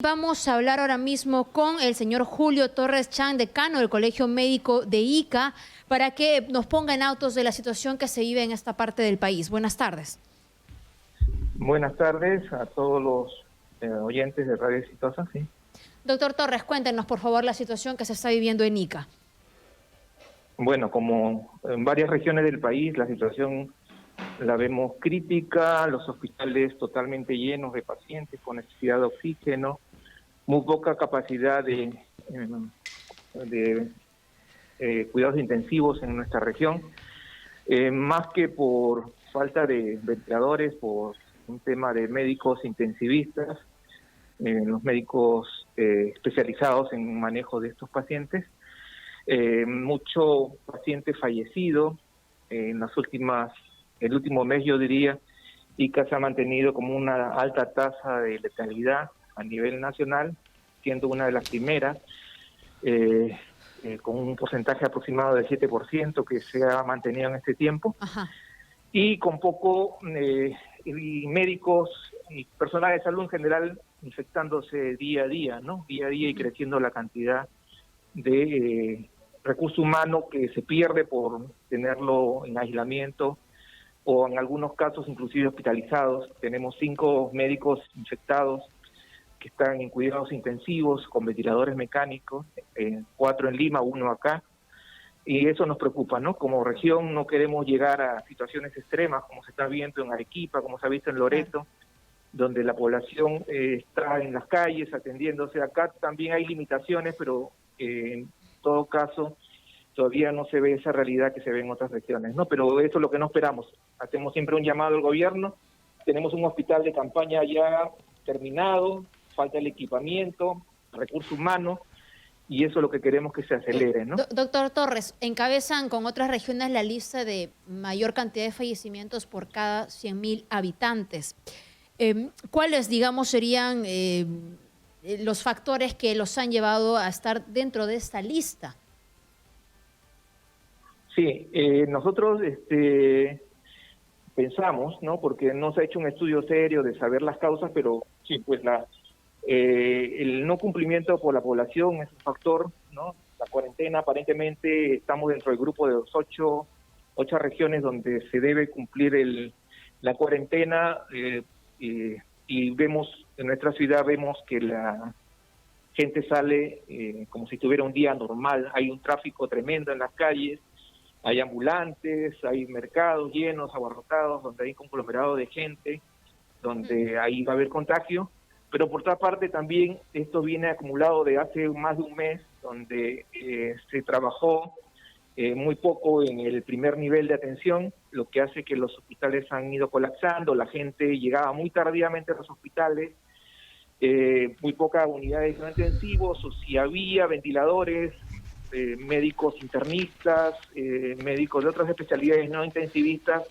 Vamos a hablar ahora mismo con el señor Julio Torres Chang, decano del Colegio Médico de Ica, para que nos ponga en autos de la situación que se vive en esta parte del país. Buenas tardes. Buenas tardes a todos los oyentes de Radio Exitosa. Sí. Doctor Torres, cuéntenos por favor la situación que se está viviendo en Ica. Bueno, como en varias regiones del país, la situación la vemos crítica, los hospitales totalmente llenos de pacientes con necesidad de oxígeno, muy poca capacidad de cuidados intensivos en nuestra región, más que por falta de ventiladores, por un tema de médicos intensivistas, los médicos especializados en manejo de estos pacientes, mucho paciente fallecido en el último mes, yo diría. Ica se ha mantenido como una alta tasa de letalidad a nivel nacional, siendo una de las primeras, con un porcentaje aproximado del 7% que se ha mantenido en este tiempo. Ajá. Y con poco médicos y personal de salud en general infectándose día a día, ¿no? Día a día, y creciendo la cantidad de recurso humano que se pierde por tenerlo en aislamiento o en algunos casos inclusive hospitalizados. Tenemos 5 médicos infectados que están en cuidados intensivos con ventiladores mecánicos, 4 en Lima, 1 acá. Y eso nos preocupa, ¿no? Como región no queremos llegar a situaciones extremas como se está viendo en Arequipa, como se ha visto en Loreto, donde la población está en las calles atendiéndose. Acá también hay limitaciones, pero en todo caso todavía no se ve esa realidad que se ve en otras regiones, ¿no? Pero eso es lo que no esperamos. Hacemos siempre un llamado al gobierno. Tenemos un hospital de campaña ya terminado, falta el equipamiento, recursos humanos, y eso es lo que queremos que se acelere, ¿no? Doctor Torres, encabezan con otras regiones la lista de mayor cantidad de fallecimientos por cada 100.000 habitantes. ¿Cuáles, digamos, serían los factores que los han llevado a estar dentro de esta lista? Sí, nosotros pensamos, ¿no? Porque no se ha hecho un estudio serio de saber las causas, pero sí, pues el no cumplimiento por la población es un factor, ¿no? La cuarentena, aparentemente estamos dentro del grupo de los 8 regiones donde se debe cumplir la cuarentena, y vemos, en nuestra ciudad vemos que la gente sale como si tuviera un día normal. Hay un tráfico tremendo en las calles, hay ambulantes, hay mercados llenos, abarrotados, donde hay conglomerado de gente, donde ahí va a haber contagio. Pero por otra parte también esto viene acumulado de hace más de un mes, donde se trabajó muy poco en el primer nivel de atención, lo que hace que los hospitales han ido colapsando, la gente llegaba muy tardíamente a los hospitales, muy pocas unidades intensivos, o si había ventiladores, médicos internistas, médicos de otras especialidades no intensivistas,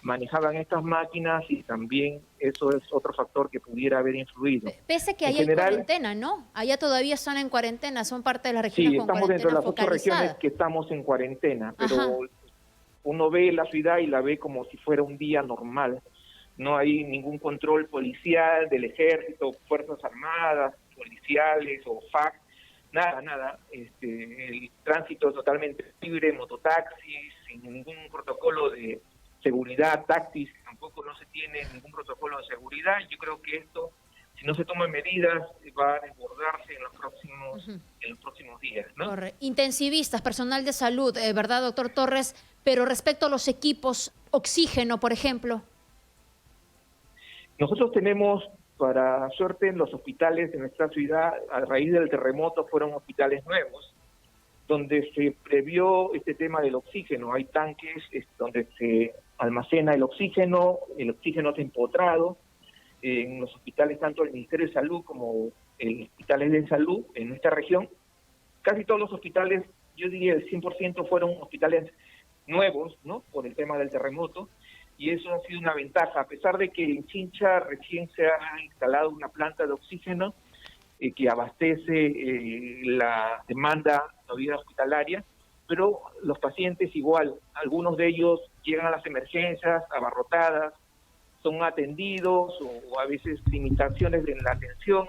manejaban estas máquinas, y también eso es otro factor que pudiera haber influido. Pese que allá hay cuarentena, ¿no? Allá todavía están en cuarentena, son parte de las regiones con cuarentena focalizada. Sí, estamos dentro de las 8 regiones que estamos en cuarentena, pero uno ve la ciudad y la ve como si fuera un día normal. No hay ningún control policial del ejército, fuerzas armadas, policiales o FARC, nada. El tránsito es totalmente libre, mototaxis, sin ningún protocolo de seguridad, taxis, tampoco no se tiene ningún protocolo de seguridad. Yo creo que esto, si no se toman medidas, va a desbordarse en los próximos días, ¿no? Intensivistas, personal de salud, ¿verdad, doctor Torres? Pero respecto a los equipos, oxígeno, por ejemplo. Nosotros tenemos, para suerte, en los hospitales de nuestra ciudad, a raíz del terremoto, fueron hospitales nuevos, donde se previó este tema del oxígeno. Hay tanques donde se almacena el oxígeno es empotrado en los hospitales, tanto el Ministerio de Salud como el hospitales de salud en nuestra región. Casi todos los hospitales, yo diría el 100% fueron hospitales nuevos, ¿no? Por el tema del terremoto, y eso ha sido una ventaja, a pesar de que en Chincha recién se ha instalado una planta de oxígeno que abastece la demanda de vida hospitalaria, pero los pacientes igual, algunos de ellos llegan a las emergencias abarrotadas, son atendidos o a veces limitaciones en la atención,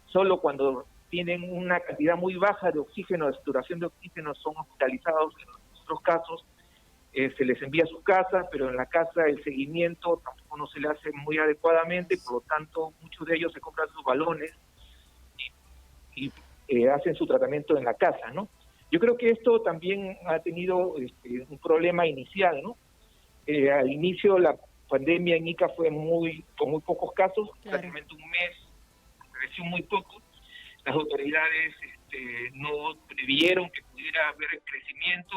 Solo cuando tienen una cantidad muy baja de oxígeno, de saturación de oxígeno, son hospitalizados. En otros casos se les envía a sus casas, pero en la casa el seguimiento tampoco no se le hace muy adecuadamente, por lo tanto muchos de ellos se compran sus balones y hacen su tratamiento en la casa, ¿no? Yo creo que esto también ha tenido un problema inicial, ¿no? Al inicio la pandemia en Ica fue con muy pocos casos, prácticamente un mes, creció muy poco. Las autoridades no previeron que pudiera haber crecimiento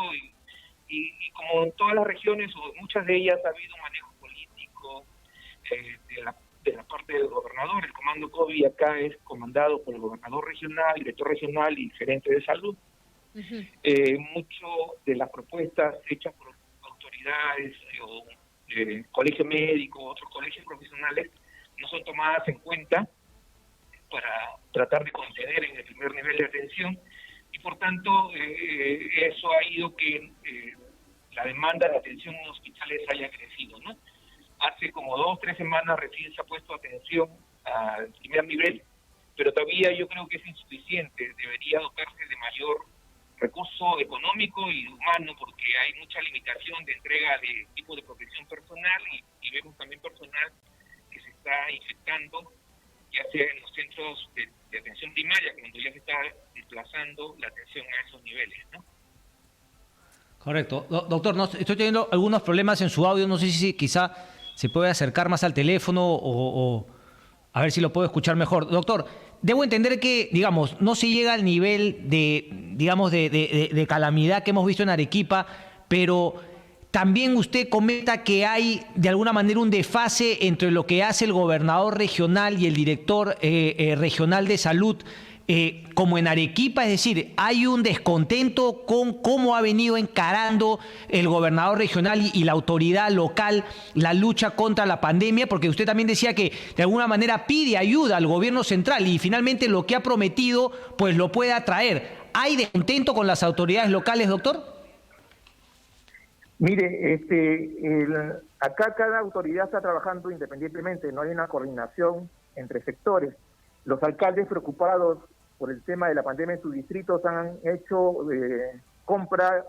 y como en todas las regiones o en muchas de ellas ha habido un manejo político de la parte del gobernador. El comando COVID acá es comandado por el gobernador regional, director regional y gerente de salud. Mucho de las propuestas hechas por autoridades o colegio médico, otros colegios profesionales, no son tomadas en cuenta para tratar de contener en el primer nivel de atención, y por tanto eso ha ido que la demanda de atención en hospitales haya crecido, ¿no? Hace como 2 o 3 semanas recién se ha puesto atención al primer nivel, pero todavía yo creo que es insuficiente. Debería dotarse de mayor recurso económico y humano, porque hay mucha limitación de entrega de equipos de protección personal y vemos también personal que se está infectando, ya sea en los centros de atención primaria, cuando ya se está desplazando la atención a esos niveles, ¿no? Correcto. Doctor, estoy teniendo algunos problemas en su audio, no sé si quizá se puede acercar más al teléfono o a ver si lo puedo escuchar mejor. Doctor, debo entender que, digamos, no se llega al nivel de calamidad que hemos visto en Arequipa, pero también usted comenta que hay de alguna manera un desfase entre lo que hace el gobernador regional y el director regional de salud, como en Arequipa, es decir, hay un descontento con cómo ha venido encarando el gobernador regional y la autoridad local la lucha contra la pandemia, porque usted también decía que de alguna manera pide ayuda al gobierno central y finalmente lo que ha prometido pues lo pueda traer. ¿Hay descontento con las autoridades locales, doctor? Mire, acá cada autoridad está trabajando independientemente, no hay una coordinación entre sectores. Los alcaldes preocupados por el tema de la pandemia en sus distritos han hecho compra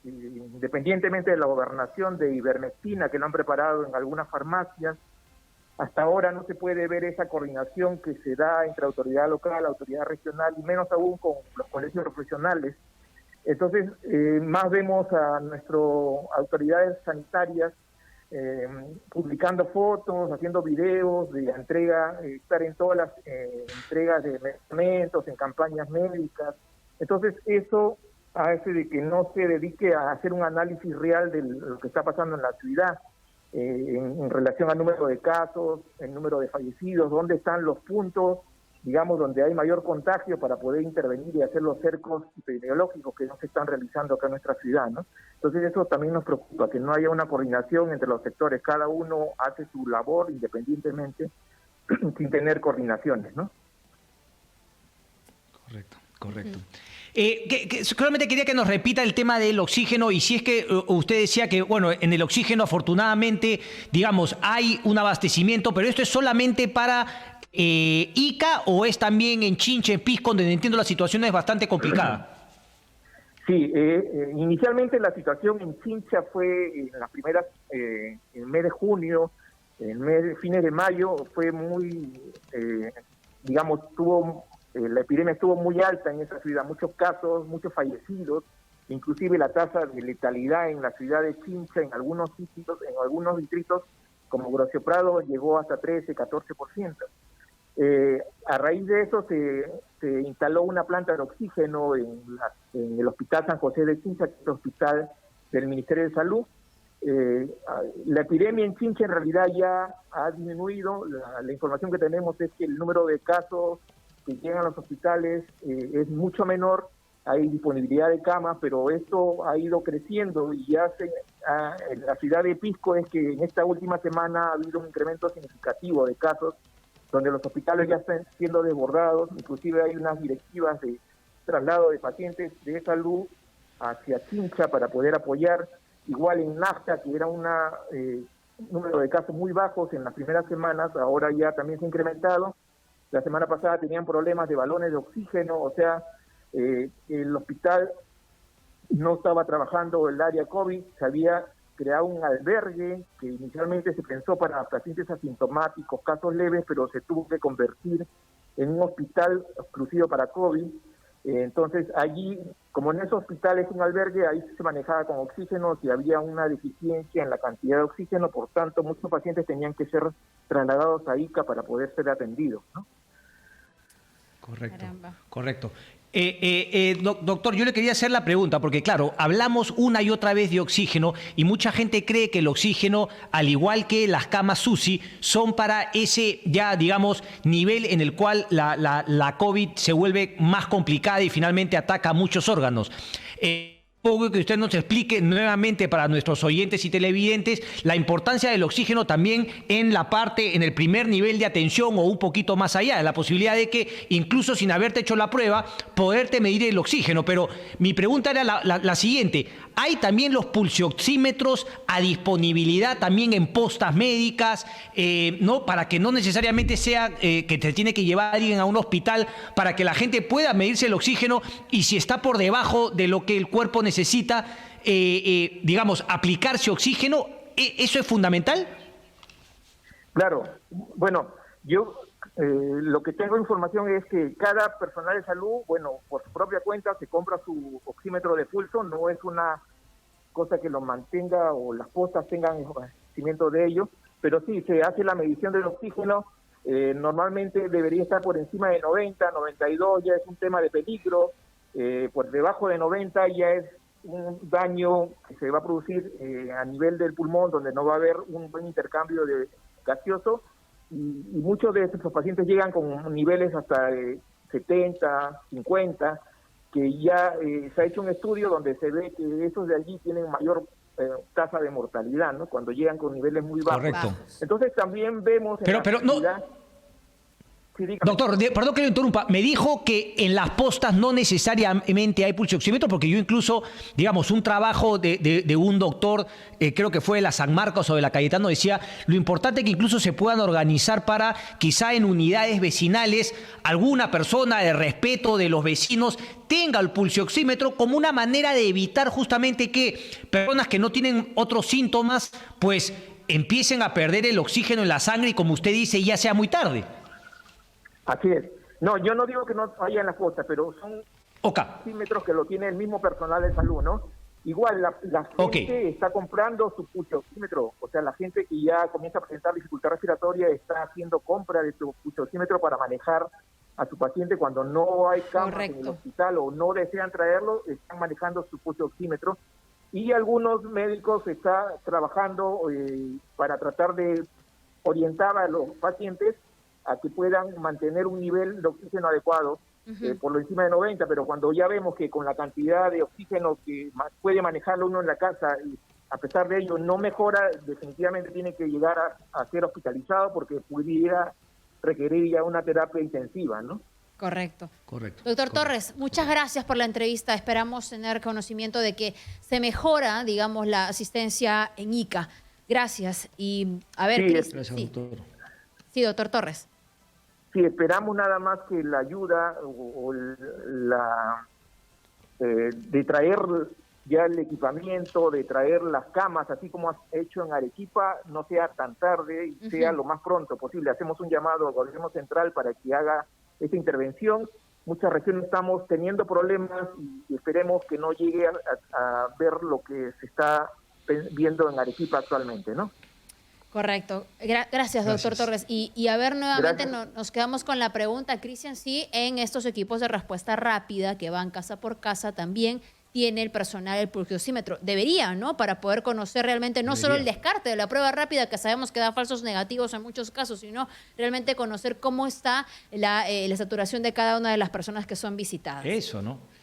independientemente de la gobernación de ivermectina que lo han preparado en algunas farmacias. Hasta ahora no se puede ver esa coordinación que se da entre autoridad local, autoridad regional y menos aún con los colegios profesionales. Entonces, más vemos a nuestras autoridades sanitarias publicando fotos, haciendo videos de entrega, estar en todas las entregas de medicamentos, en campañas médicas. Entonces, eso hace de que no se dedique a hacer un análisis real de lo que está pasando en la ciudad, en relación al número de casos, el número de fallecidos, dónde están los puntos, digamos, donde hay mayor contagio para poder intervenir y hacer los cercos epidemiológicos que no se están realizando acá en nuestra ciudad, ¿no? Entonces eso también nos preocupa, que no haya una coordinación entre los sectores, cada uno hace su labor independientemente, sin tener coordinaciones, ¿no? Correcto. Solamente quería que nos repita el tema del oxígeno y si es que usted decía que, bueno, en el oxígeno afortunadamente, digamos, hay un abastecimiento, pero esto es solamente para Ica o es también en Chincha, en Pisco, donde entiendo la situación es bastante complicada. Sí, inicialmente la situación en Chincha fue en las primeras, en el mes de junio, fines de mayo, fue muy, digamos, la epidemia estuvo muy alta en esa ciudad, muchos casos, muchos fallecidos, inclusive la tasa de letalidad en la ciudad de Chincha, en algunos sitios, en algunos distritos, como Grocio Prado, llegó hasta 13-14%. A raíz de eso se instaló una planta de oxígeno en el Hospital San José de Chincha, que es el hospital del Ministerio de Salud. La epidemia en Chincha en realidad ya ha disminuido. La información que tenemos es que el número de casos que llegan a los hospitales es mucho menor, hay disponibilidad de camas, pero esto ha ido creciendo y ya en la ciudad de Pisco es que en esta última semana ha habido un incremento significativo de casos donde los hospitales ya están siendo desbordados, inclusive hay unas directivas de traslado de pacientes de salud hacia Chincha para poder apoyar, igual en Nafta, que era un número de casos muy bajos en las primeras semanas, ahora ya también se ha incrementado, la semana pasada tenían problemas de balones de oxígeno, o sea, el hospital no estaba trabajando el área COVID, se había creado un albergue que inicialmente se pensó para pacientes asintomáticos, casos leves, pero se tuvo que convertir en un hospital exclusivo para COVID. Entonces allí, como en ese hospital es un albergue, ahí se manejaba con oxígeno, si había una deficiencia en la cantidad de oxígeno, por tanto muchos pacientes tenían que ser trasladados a ICA para poder ser atendidos, ¿no? Correcto, Caramba. correcto. Doctor, yo le quería hacer la pregunta, porque claro, hablamos una y otra vez de oxígeno y mucha gente cree que el oxígeno, al igual que las camas UCI, son para ese ya, digamos, nivel en el cual la COVID se vuelve más complicada y finalmente ataca a muchos órganos. Poco que usted nos explique nuevamente para nuestros oyentes y televidentes la importancia del oxígeno también en la parte, en el primer nivel de atención o un poquito más allá, la posibilidad de que incluso sin haberte hecho la prueba, poderte medir el oxígeno. Pero mi pregunta era la siguiente, ¿hay también los pulsioxímetros a disponibilidad también en postas médicas, ¿no? Para que no necesariamente sea que te tiene que llevar alguien a un hospital para que la gente pueda medirse el oxígeno y si está por debajo de lo que el cuerpo necesita, digamos, aplicarse oxígeno? ¿Eso es fundamental? Claro, bueno, yo lo que tengo información es que cada personal de salud, bueno, por su propia cuenta se compra su oxímetro de pulso, no es una cosa que lo mantenga o las postas tengan conocimiento de ello, pero sí, se hace la medición del oxígeno, normalmente debería estar por encima de 90, 92, ya es un tema de peligro, por debajo de 90 ya es un daño que se va a producir a nivel del pulmón, donde no va a haber un buen intercambio de gaseoso, y muchos de estos pacientes llegan con niveles hasta 70, 50, que ya se ha hecho un estudio donde se ve que esos de allí tienen mayor tasa de mortalidad, ¿no? Cuando llegan con niveles muy bajos. Correcto. Entonces también vemos... Pero no... Sí, doctor, perdón que lo interrumpa, me dijo que en las postas no necesariamente hay pulsioxímetro, porque yo incluso, digamos, un trabajo de un doctor, creo que fue de la San Marcos o de la Cayetano, decía, lo importante es que incluso se puedan organizar para, quizá en unidades vecinales, alguna persona de respeto de los vecinos tenga el pulsioxímetro como una manera de evitar justamente que personas que no tienen otros síntomas, pues empiecen a perder el oxígeno en la sangre y, como usted dice, ya sea muy tarde. Así es. No, yo no digo que no haya en las postas, pero son oxímetros que lo tiene el mismo personal de salud, ¿no? Igual la gente está comprando su pulsioxímetro, o sea, la gente que ya comienza a presentar dificultad respiratoria está haciendo compra de su pulsioxímetro para manejar a su paciente cuando no hay camas en el hospital o no desean traerlo, están manejando su pulsioxímetro. Y algunos médicos están trabajando para tratar de orientar a los pacientes a que puedan mantener un nivel de oxígeno adecuado, por lo encima de 90, pero cuando ya vemos que con la cantidad de oxígeno que puede manejarlo uno en la casa, y a pesar de ello no mejora, definitivamente tiene que llegar a ser hospitalizado porque pudiera requerir ya una terapia intensiva, ¿no? Correcto. Correcto. Doctor Torres, muchas gracias por la entrevista. Esperamos tener conocimiento de que se mejora, digamos, la asistencia en ICA. Gracias. Y a ver, Gracias, doctor. Sí, doctor Torres. Sí, esperamos nada más que la ayuda de traer ya el equipamiento, de traer las camas, así como has hecho en Arequipa, no sea tan tarde y sea lo más pronto posible. Hacemos un llamado al gobierno central para que haga esta intervención. Muchas regiones estamos teniendo problemas y esperemos que no llegue a ver lo que se está viendo en Arequipa actualmente, ¿no? Correcto. Gracias, doctor Torres. Y a ver, nuevamente nos quedamos con la pregunta, Cristian, sí, en estos equipos de respuesta rápida que van casa por casa también tiene el personal el pulsioxímetro. Debería, ¿no? Para poder conocer realmente no solo el descarte de la prueba rápida, que sabemos que da falsos negativos en muchos casos, sino realmente conocer cómo está la saturación de cada una de las personas que son visitadas. Eso, ¿no?